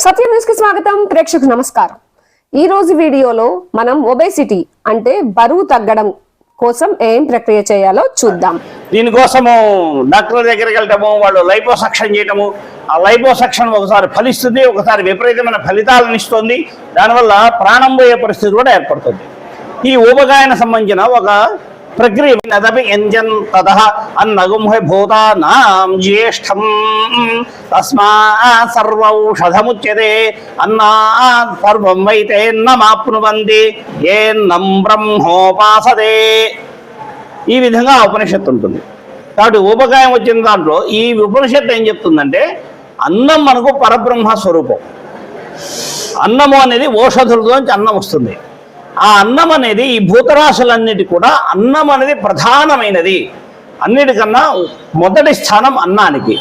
సత్య news కి స్వాగతం. ప్రేక్షకులకు నమస్కారం. ఈ రోజు వీడియోలో మనం ఒబేసిటీ అంటే బరువు తగ్గడం కోసం ఏం ప్రక్రియ చేయాలో చూద్దాం. దీనికోసము డాక్టర్ దగ్గరికి వెళ్ళటము, వాళ్ళు లైపోసక్షన్ చేయటము, ఆ లైపోసక్షన్ ఒకసారి ఫలిస్తుంది, ఒకసారి విపరీతమైన ఫలితాలను ఇస్తుంది. దానివల్ల ప్రాణం పోయే పరిస్థితి కూడా ఏర్పడుతుంది. ఈ ఊబకాయన సంబంధించిన ఒక ప్రక్రియ నదపి ఎంజన్ తద అన్నగుంహ భూతానాం జ్యేష్ఠం తస్మాత్ సర్వౌషధముచ్యతే అన్నాత్ సర్వం వైతే నమాప్నువంతి ఏన్నం బ్రహ్మోపాసతే. ఈ విధంగా ఉపనిషత్తు ఉంటుంది. కాబట్టి ఊబకాయం వచ్చిన దాంట్లో ఈ ఉపనిషత్తు ఏం చెప్తుందంటే, అన్నం మనకు పరబ్రహ్మ స్వరూపం. అన్నము అనేది ఓషధులలోంచి అన్నం వస్తుంది. ఆ అన్నం అనేది ఈ భూతరాశులన్నిటి కూడా అన్నం అనేది ప్రధానమైనది. అన్నిటికన్నా మొదటి స్థానం అన్నానికి.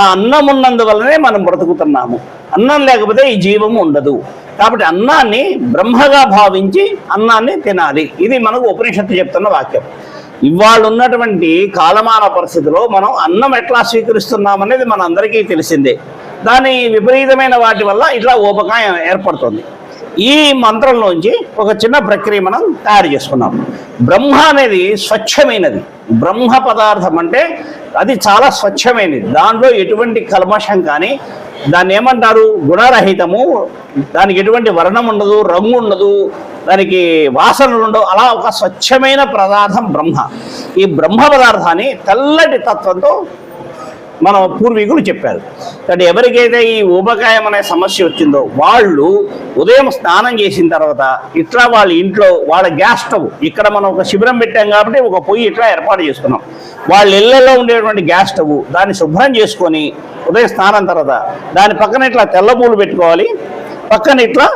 ఆ అన్నం ఉన్నందువల్లనే మనం బ్రతుకుతున్నాము. అన్నం లేకపోతే ఈ జీవము ఉండదు. కాబట్టి అన్నాన్ని బ్రహ్మగా భావించి అన్నాన్ని తినాలి. ఇది మనకు ఉపనిషత్తు చెప్తున్న వాక్యం. ఇవాళ ఉన్నటువంటి కాలమాన పరిస్థితిలో మనం అన్నం ఎట్లా స్వీకరిస్తున్నాం అనేది మన అందరికీ తెలిసిందే. దాని విపరీతమైన వాటి వల్ల ఇట్లా ఊబకాయం ఏర్పడుతుంది. ఈ మంత్రంలోంచి ఒక చిన్న ప్రక్రియ మనం తయారు చేసుకున్నాం. బ్రహ్మ అనేది స్వచ్ఛమైనది. బ్రహ్మ పదార్థం అంటే అది చాలా స్వచ్ఛమైనది. దాంట్లో ఎటువంటి కల్మషం కానీ, దాన్ని ఏమంటారు, గుణరహితము. దానికి ఎటువంటి వర్ణం ఉండదు, రంగు ఉండదు, దానికి వాసనలు ఉండవు. అలా ఒక స్వచ్ఛమైన పదార్థం బ్రహ్మ. ఈ బ్రహ్మ పదార్థాన్ని తెల్లటి తత్వంతో మన పూర్వీకులు చెప్పారు. కాబట్టి ఎవరికైతే ఈ ఊబకాయం అనే సమస్య వచ్చిందో వాళ్ళు ఉదయం స్నానం చేసిన తర్వాత ఇట్లా వాళ్ళ ఇంట్లో వాళ్ళ గ్యాస్ స్టవ్, ఇక్కడ మనం ఒక శిబిరం పెట్టాం కాబట్టి ఒక పొయ్యి ఇట్లా ఏర్పాటు చేసుకున్నాం. వాళ్ళ ఇళ్లలో ఉండేటువంటి గ్యాస్ స్టవ్ దాన్ని శుభ్రం చేసుకొని ఉదయం స్నానం తర్వాత దాని పక్కన ఇట్లా తెల్ల పూలు పెట్టుకోవాలి, పక్కన ఇట్లా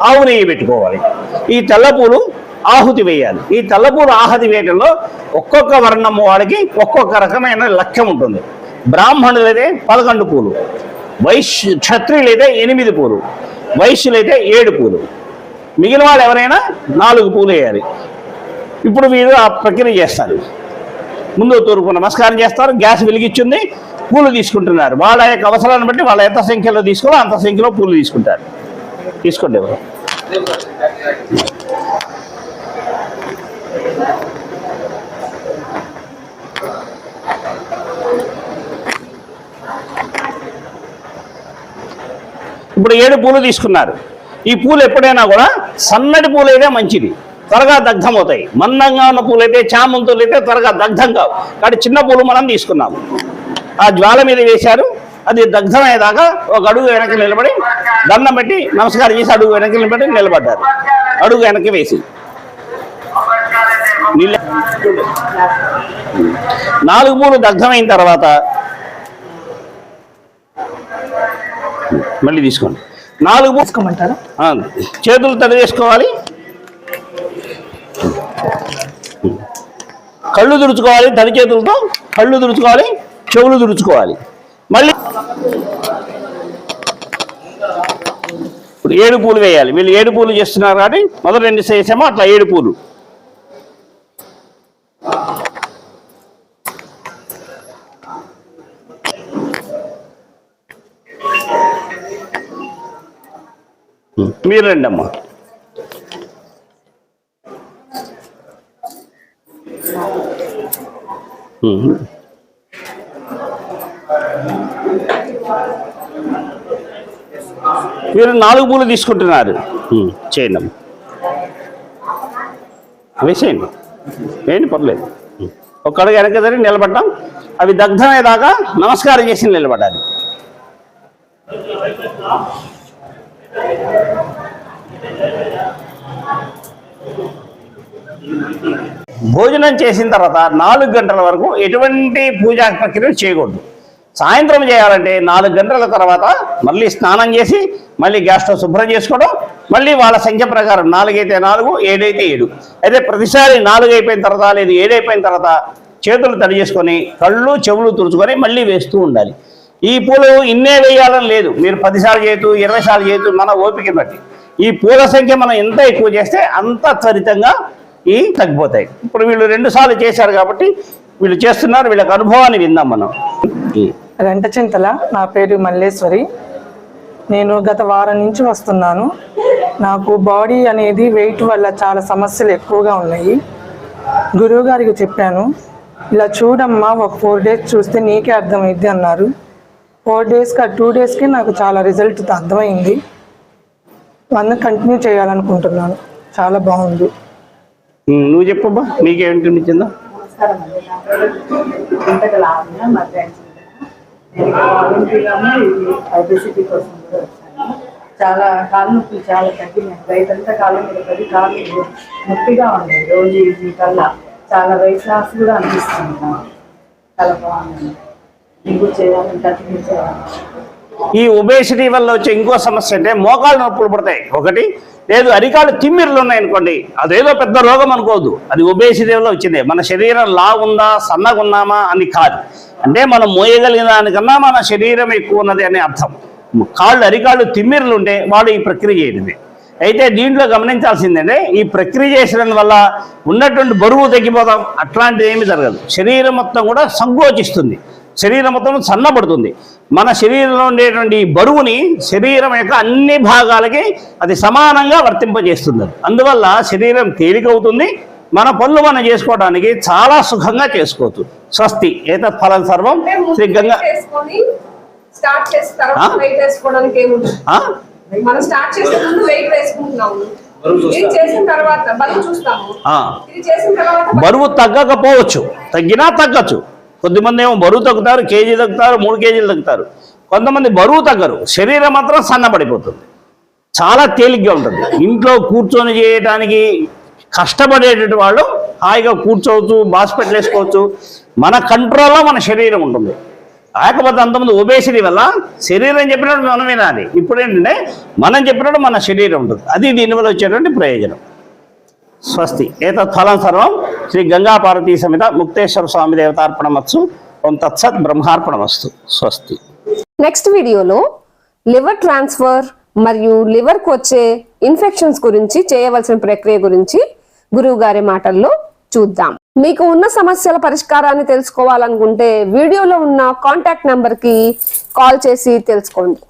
ఆవు నెయ్యి పెట్టుకోవాలి. ఈ తెల్ల పూలు ఆహుతి వేయాలి. ఈ తెల్ల పూలు ఆహుతి వేయడంలో ఒక్కొక్క వర్ణం వాడికి ఒక్కొక్క రకమైన లక్ష్యం ఉంటుంది. బ్రాహ్మణులైతే 11 పూలు, క్షత్రియులైతే 8 పూలు, వైశ్యులైతే 7 పూలు, మిగిలిన వాళ్ళు ఎవరైనా 4 పూలు వేయాలి. ఇప్పుడు వీరు ఆ ప్రక్రియ చేస్తారు. ముందు తూర్పు నమస్కారం చేస్తారు, గ్యాస్ వెలిగించింది, పూలు తీసుకుంటున్నారు. వాళ్ళ యొక్క అవసరాన్ని బట్టి వాళ్ళ ఎంత సంఖ్యలో తీసుకోవాలో అంత సంఖ్యలో పూలు తీసుకుంటారు. తీసుకోండి ఎవరు. ఇప్పుడు 7 పూలు తీసుకున్నారు. ఈ పూలు ఎప్పుడైనా కూడా సన్నటి పూలు అయితే మంచిది, త్వరగా దగ్ధం అవుతాయి. మందంగా ఉన్న పూలు అయితే, చామంతులు అయితే త్వరగా దగ్ధం కావు. కాబట్టి చిన్న పూలు మనం తీసుకున్నాము. ఆ జ్వాల మీద వేశారు. అది దగ్ధం అయ్యేదాకా ఒక అడుగు వెనక్కి నిలబడి దండం పెట్టి నమస్కారం చేసి అడుగు వెనక్కి నిలబడి నిలబడ్డారు. అడుగు వెనక్కి వేసి 4 పూలు దగ్ధమైన తర్వాత మళ్ళీ తీసుకోండి. 4 పూసుకోమంటారా? చేతులు తడి వేసుకోవాలి, కళ్ళు తుడుచుకోవాలి. తడి చేతులతో కళ్ళు తుడుచుకోవాలి, చెవులు తుడుచుకోవాలి. మళ్ళీ ఇప్పుడు 7 పూలు వేయాలి. వీళ్ళు 7 పూలు చేస్తున్నారు కాబట్టి మొదటి 2 చేసామో అట్లా 7 పూలు. మీరు రండి అమ్మా. మీరు 4 పూలు తీసుకుంటున్నారు. చేయండి అమ్మా, వేసేయండి, వేయండి, పర్లేదు. ఒక అడుగు వెనక జరిగి నిలబడ్డాం. అవి దగ్ధమయ్యేదాకా నమస్కారం చేసి నిలబడాలి. భోజనం చేసిన తర్వాత 4 గంటల వరకు ఎటువంటి పూజా ప్రక్రియలు చేయకూడదు. సాయంత్రం చేయాలంటే 4 గంటల తర్వాత మళ్ళీ స్నానం చేసి మళ్ళీ గ్యాస్ స్టవ్ శుభ్రం చేసుకోవడం. మళ్ళీ వాళ్ళ సంఖ్య ప్రకారం 4 అయితే 4, 7 అయితే 7. అయితే ప్రతిసారి 4 అయిపోయిన తర్వాత లేదు 7 అయిపోయిన తర్వాత చేతులు తడి చేసుకొని కళ్ళు చెవులు తుడుచుకొని మళ్ళీ వేస్తూ ఉండాలి. ఈ పూలు ఇన్నే వేయాలని లేదు. మీరు 10 సార్లు చేయొచ్చు, 20 సార్లు చేయొచ్చు, మన ఓపిక బట్టి. ఈ పూల సంఖ్య మనం ఎంత ఎక్కువ చేస్తే అంత త్వరితంగా ఈ తగ్గిపోతాయి. ఇప్పుడు వీళ్ళు 2 సార్లు చేశారు కాబట్టి వీళ్ళు చేస్తున్నారు. వీళ్ళకి అనుభవాన్ని విందాం మనం. రెంటచింతల నా పేరు మల్లేశ్వరి. నేను గత వారం నుంచి వస్తున్నాను. నాకు బాడీ అనేది వెయిట్ వల్ల చాలా సమస్యలు ఎక్కువగా ఉన్నాయి. గురువు గారికి చెప్పాను, ఇలా చూడమ్మా ఒక 4 days చూస్తే నీకే అర్థమైద్ది అన్నారు. 4 days 2 daysకి నాకు చాలా రిజల్ట్ అర్థమైంది. అందుకు కంటిన్యూ చేయాలనుకుంటున్నాను. చాలా బాగుంది. నువ్వు చెప్పబ్బా, నీకేమిటి అనిపించిందో? నమస్కారం అండి. నా పేరు ఇంతకల ఆవిడ మధ్యాహ్నం. నేను వాలంటీర్గానే ఒబెసిటీ కోసం కూడా వచ్చాను. చాలా కాళ్ళ నొప్పులు చాలా తగ్గినాయి. రైతంతా కాళ్ళ మీద పడి కాళ్ళు నొప్పిగా ఉన్నాయి. రోజు ఈ కల్లా చాలా వెయిట్ లాస్ కూడా అనిపిస్తుంది. చాలా బాగుంది. మీకు చేయాలని కంటిన్యూ చేయాలి. ఈ ఒబేసిటీ వల్ల వచ్చే ఇంకో సమస్య అంటే మోకాలు నొప్పులు పడతాయి ఒకటి, లేదు అరికాళ్ళు తిమ్మిర్లు ఉన్నాయనుకోండి, అదేదో పెద్ద రోగం అనుకోవద్దు. అది ఒబేసిటీ వల్ల వచ్చింది. మన శరీరం ఉందా సన్నగా ఉన్నామా అని కాదు, అంటే మనం మోయగలిగిన దానికన్నా మన శరీరం ఎక్కువ ఉన్నది అనే అర్థం. అరికాళ్ళు తిమ్మిర్లు ఉంటే వాడు ఈ ప్రక్రియ చేయడమే. అయితే దీంట్లో గమనించాల్సిందంటే ఈ ప్రక్రియ చేసడం వల్ల ఉన్నటువంటి బరువు తగ్గిపోతాం, అట్లాంటిది ఏమీ జరగదు. శరీరం మొత్తం కూడా సంకోచిస్తుంది, శరీరం మొత్తం సన్నబడుతుంది. మన శరీరంలో ఉండేటువంటి బరువుని శరీరం యొక్క అన్ని భాగాలకి అది సమానంగా వర్తింపజేస్తుంది. అందువల్ల శరీరం తేలికవుతుంది, మన పనులు మనం చేసుకోవడానికి చాలా సుఖంగా చేసుకోవచ్చు. స్వస్తి ఏతత్ ఫలం సర్వం శ్రీ గంగా. స్టార్ట్ చేసిన తర్వాత వెయిట్ వేసుకోవడానికి ఏముంటుంది? మనం స్టార్ట్ చేసే ముందు వెయిట్ వేసుకుంటున్నాము, ఇది చేసిన తర్వాత బరువు చూస్తాము. ఇది చేసిన తర్వాత బరువు తగ్గకపోవచ్చు, తగ్గినా తగ్గచ్చు. కొద్దిమంది ఏమో బరువు తగ్గుతారు, కేజీ తగ్గుతారు, 3 kgs తగ్గుతారు. కొంతమంది బరువు తగ్గరు, శరీరం మాత్రం సన్నబడిపోతుంది, చాలా తేలిగ్గా ఉంటుంది. ఇంట్లో కూర్చొని చేయడానికి కష్టపడేటటువంటి వాళ్ళు హాయిగా కూర్చోవచ్చు, బాస్పెట్లు వేసుకోవచ్చు. మన కంట్రోల్లో మన శరీరం ఉంటుంది. కాకపోతే అంతమంది ఒబేసిటీ వల్ల శరీరం చెప్పినట్టు మనం వినాలి. ఇప్పుడు ఏంటంటే మనం చెప్పినట్టు మన శరీరం ఉంటుంది. అది దీనివల్ల వచ్చేటువంటి ప్రయోజనం. స్వస్తి ఏతత్ ఫలం సర్వం శ్రీ గంగా పార్వతీ సమేత ముక్తేశ్వర స్వామి దేవతార్పణమస్తు. ఓం తత్సత్ బ్రహ్మార్పణమస్తు. స్వస్తి. నెక్స్ట్ వీడియోలో లివర్ ట్రాన్స్ఫర్ మరియు లివర్కి వచ్చే ఇన్ఫెక్షన్స్ గురించి చేయవలసిన ప్రక్రియ గురించి గురువు గారి మాటల్లో చూద్దాం. మీకు ఉన్న సమస్యల పరిష్కారాన్ని తెలుసుకోవాలనుకుంటే వీడియోలో ఉన్న కాంటాక్ట్ నెంబర్కి కాల్ చేసి తెలుసుకోండి.